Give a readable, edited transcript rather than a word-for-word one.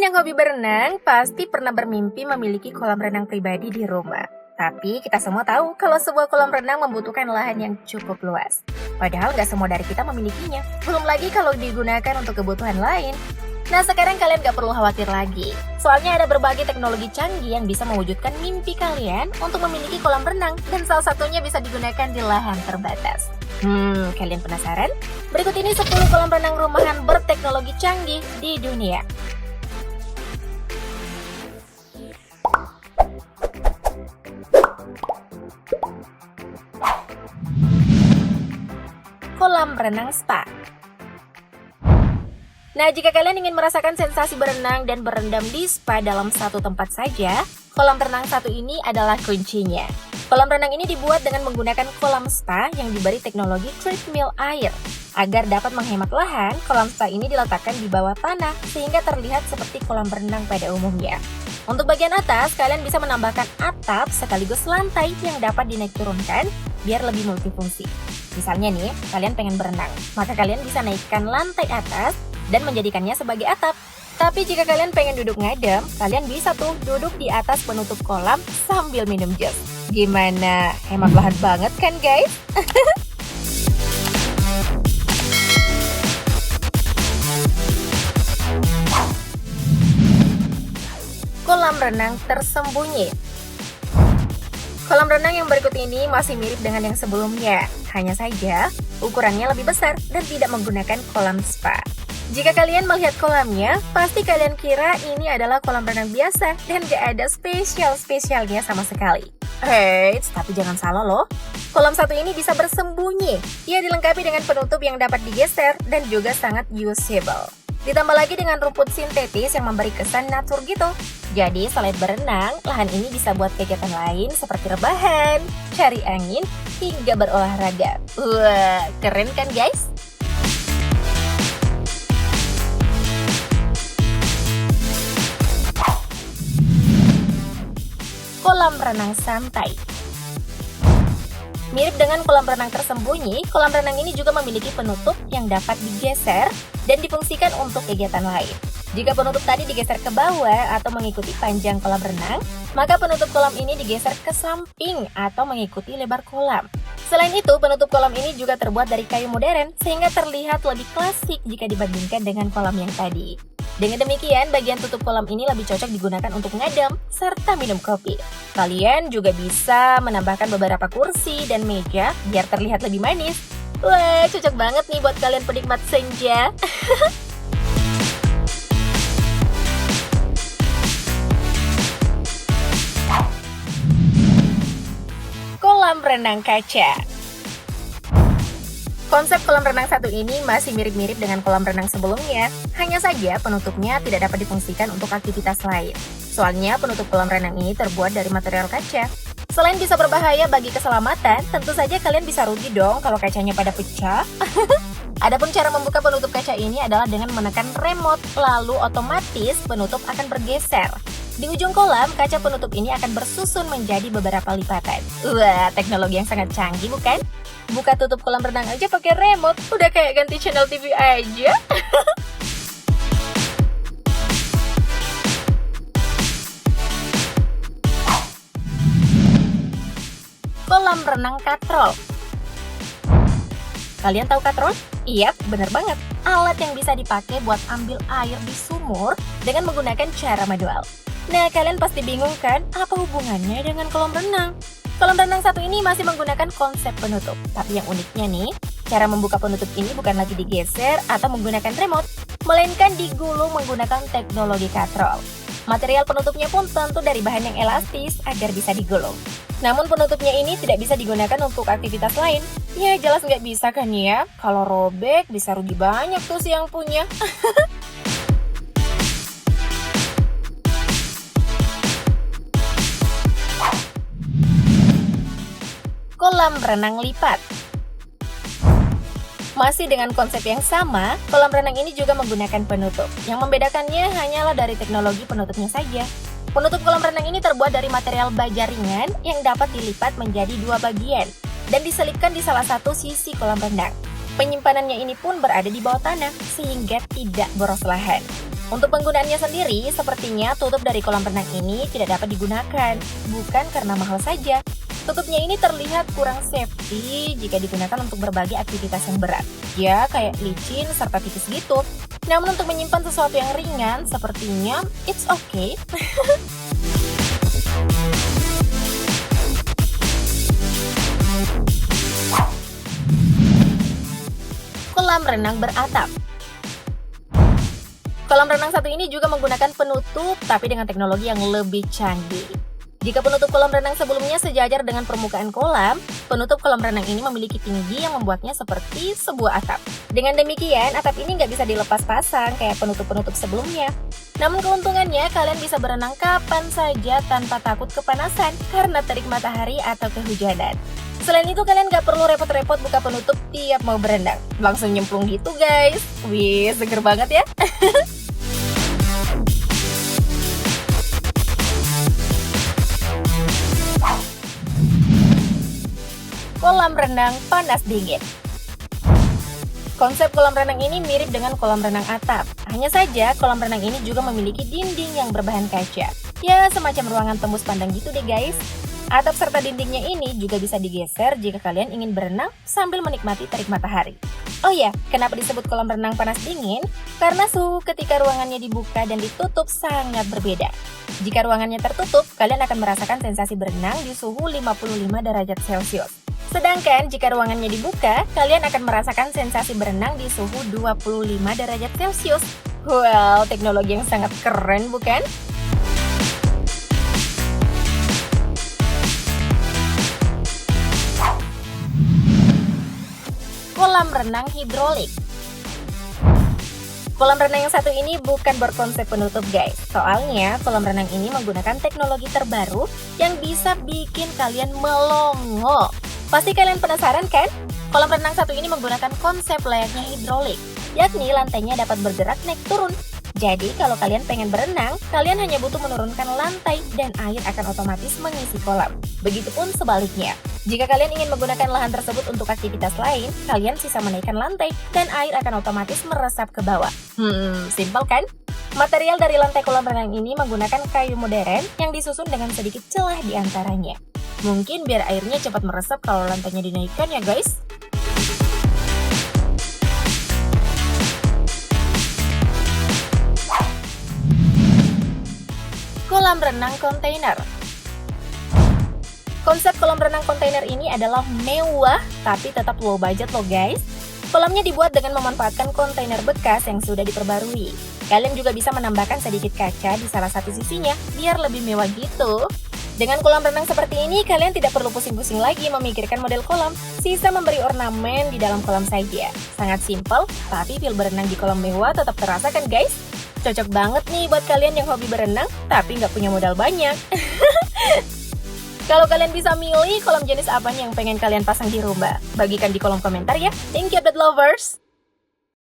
yang hobi berenang pasti pernah bermimpi memiliki kolam renang pribadi di rumah. Tapi kita semua tahu kalau sebuah kolam renang membutuhkan lahan yang cukup luas. Padahal nggak semua dari kita memilikinya. Belum lagi kalau digunakan untuk kebutuhan lain. Nah, sekarang kalian nggak perlu khawatir lagi. Soalnya ada berbagai teknologi canggih yang bisa mewujudkan mimpi kalian untuk memiliki kolam renang. Dan salah satunya bisa digunakan di lahan terbatas. Kalian penasaran? Berikut ini 10 kolam renang rumahan berteknologi canggih di dunia. Kolam renang spa. Nah, jika kalian ingin merasakan sensasi berenang dan berendam di spa dalam satu tempat saja, kolam renang satu ini adalah kuncinya. Kolam renang ini dibuat dengan menggunakan kolam spa yang diberi teknologi treadmill air. Agar dapat menghemat lahan, kolam spa ini diletakkan di bawah tanah sehingga terlihat seperti kolam renang pada umumnya. Untuk bagian atas, kalian bisa menambahkan atap sekaligus lantai yang dapat dinaik turunkan biar lebih multifungsi. Misalnya nih, kalian pengen berenang, maka kalian bisa naikkan lantai atas dan menjadikannya sebagai atap. Tapi jika kalian pengen duduk ngadem, kalian bisa tuh duduk di atas penutup kolam sambil minum jus. Gimana? Hemat lahan banget kan guys? Kolam renang tersembunyi. Kolam renang yang berikut ini masih mirip dengan yang sebelumnya. Hanya saja, ukurannya lebih besar dan tidak menggunakan kolam spa. Jika kalian melihat kolamnya, pasti kalian kira ini adalah kolam renang biasa dan gak ada spesialnya sama sekali. Eits, tapi jangan salah loh. Kolam satu ini bisa bersembunyi. Ia dilengkapi dengan penutup yang dapat digeser dan juga sangat usable. Ditambah lagi dengan rumput sintetis yang memberi kesan natur gitu. Jadi selain berenang, lahan ini bisa buat kegiatan lain seperti rebahan, cari angin, hingga berolahraga. Wah, keren kan guys? Kolam renang santai. Mirip dengan kolam renang tersembunyi, kolam renang ini juga memiliki penutup yang dapat digeser dan difungsikan untuk kegiatan lain. Jika penutup tadi digeser ke bawah atau mengikuti panjang kolam renang, maka penutup kolam ini digeser ke samping atau mengikuti lebar kolam. Selain itu, penutup kolam ini juga terbuat dari kayu modern sehingga terlihat lebih klasik jika dibandingkan dengan kolam yang tadi. Dengan demikian, bagian tutup kolam ini lebih cocok digunakan untuk ngadem serta minum kopi. Kalian juga bisa menambahkan beberapa kursi dan meja biar terlihat lebih manis. Wah, cocok banget nih buat kalian penikmat senja. Kolam renang kaca. Konsep kolam renang satu ini masih mirip-mirip dengan kolam renang sebelumnya, hanya saja penutupnya tidak dapat difungsikan untuk aktivitas lain. Soalnya penutup kolam renang ini terbuat dari material kaca. Selain bisa berbahaya bagi keselamatan, tentu saja kalian bisa rugi dong kalau kacanya pada pecah. Adapun cara membuka penutup kaca ini adalah dengan menekan remote, lalu otomatis penutup akan bergeser. Di ujung kolam, kaca penutup ini akan bersusun menjadi beberapa lipatan. Wah, teknologi yang sangat canggih bukan? Buka tutup kolam renang aja pakai remote, udah kayak ganti channel TV aja. Kolam renang katrol. Kalian tahu katrol? Iya, bener banget. Alat yang bisa dipakai buat ambil air di sumur dengan menggunakan cara manual. Nah, kalian pasti bingung kan, apa hubungannya dengan kolam renang? Kolam renang satu ini masih menggunakan konsep penutup. Tapi yang uniknya nih, cara membuka penutup ini bukan lagi digeser atau menggunakan remote, melainkan digulung menggunakan teknologi katrol. Material penutupnya pun tentu dari bahan yang elastis agar bisa digulung. Namun penutupnya ini tidak bisa digunakan untuk aktivitas lain. Ya jelas nggak bisa kan ya, kalau robek bisa rugi banyak tuh si yang punya. Kolam renang lipat. Masih dengan konsep yang sama, kolam renang ini juga menggunakan penutup. Yang membedakannya hanyalah dari teknologi penutupnya saja. Penutup kolam renang ini terbuat dari material baja ringan yang dapat dilipat menjadi dua bagian dan diselipkan di salah satu sisi kolam renang. Penyimpanannya ini pun berada di bawah tanah sehingga tidak boros lahan. Untuk penggunaannya sendiri, sepertinya tutup dari kolam renang ini tidak dapat digunakan, bukan karena mahal saja. Tutupnya ini terlihat kurang safety jika digunakan untuk berbagai aktivitas yang berat. Ya, kayak licin serta tipis gitu. Namun untuk menyimpan sesuatu yang ringan, sepertinya it's okay. Kolam renang beratap. Kolam renang satu ini juga menggunakan penutup, tapi dengan teknologi yang lebih canggih. Jika penutup kolam renang sebelumnya sejajar dengan permukaan kolam, penutup kolam renang ini memiliki tinggi yang membuatnya seperti sebuah atap. Dengan demikian, atap ini nggak bisa dilepas pasang kayak penutup-penutup sebelumnya. Namun keuntungannya, kalian bisa berenang kapan saja tanpa takut kepanasan karena terik matahari atau kehujanan. Selain itu, kalian nggak perlu repot-repot buka penutup tiap mau berenang. Langsung nyemplung gitu guys. Wih, seger banget ya. Kolam renang panas dingin. Konsep kolam renang ini mirip dengan kolam renang atap. Hanya saja, kolam renang ini juga memiliki dinding yang berbahan kaca. Ya, semacam ruangan tembus pandang gitu deh guys. Atap serta dindingnya ini juga bisa digeser jika kalian ingin berenang sambil menikmati terik matahari. Oh ya, kenapa disebut kolam renang panas dingin? Karena suhu ketika ruangannya dibuka dan ditutup sangat berbeda. Jika ruangannya tertutup, kalian akan merasakan sensasi berenang di suhu 55 derajat Celcius. Sedangkan jika ruangannya dibuka, kalian akan merasakan sensasi berenang di suhu 25 derajat Celcius. Wow, teknologi yang sangat keren bukan? Kolam renang hidrolik. Kolam renang yang satu ini bukan berkonsep penutup guys. Soalnya kolam renang ini menggunakan teknologi terbaru yang bisa bikin kalian melongo. Pasti kalian penasaran kan? Kolam renang satu ini menggunakan konsep layaknya hidrolik, yakni lantainya dapat bergerak naik turun. Jadi kalau kalian pengen berenang, kalian hanya butuh menurunkan lantai dan air akan otomatis mengisi kolam. Begitupun sebaliknya. Jika kalian ingin menggunakan lahan tersebut untuk aktivitas lain, kalian sisa menaikkan lantai dan air akan otomatis meresap ke bawah. Simpel kan? Material dari lantai kolam renang ini menggunakan kayu modern yang disusun dengan sedikit celah di antaranya. Mungkin biar airnya cepat meresap kalau lantainya dinaikkan ya guys. Kolam renang kontainer. Konsep kolam renang kontainer ini adalah mewah tapi tetap low budget loh guys. Kolamnya dibuat dengan memanfaatkan kontainer bekas yang sudah diperbarui. Kalian juga bisa menambahkan sedikit kaca di salah satu sisinya biar lebih mewah gitu. Dengan kolam renang seperti ini, kalian tidak perlu pusing-pusing lagi memikirkan model kolam. Sisa memberi ornamen di dalam kolam saja. Sangat simpel, tapi feel berenang di kolam mewah tetap terasa kan guys? Cocok banget nih buat kalian yang hobi berenang, tapi nggak punya modal banyak. Kalau kalian bisa milih, kolam jenis apa yang pengen kalian pasang di rumah? Bagikan di kolom komentar ya. Thank you, pet lovers!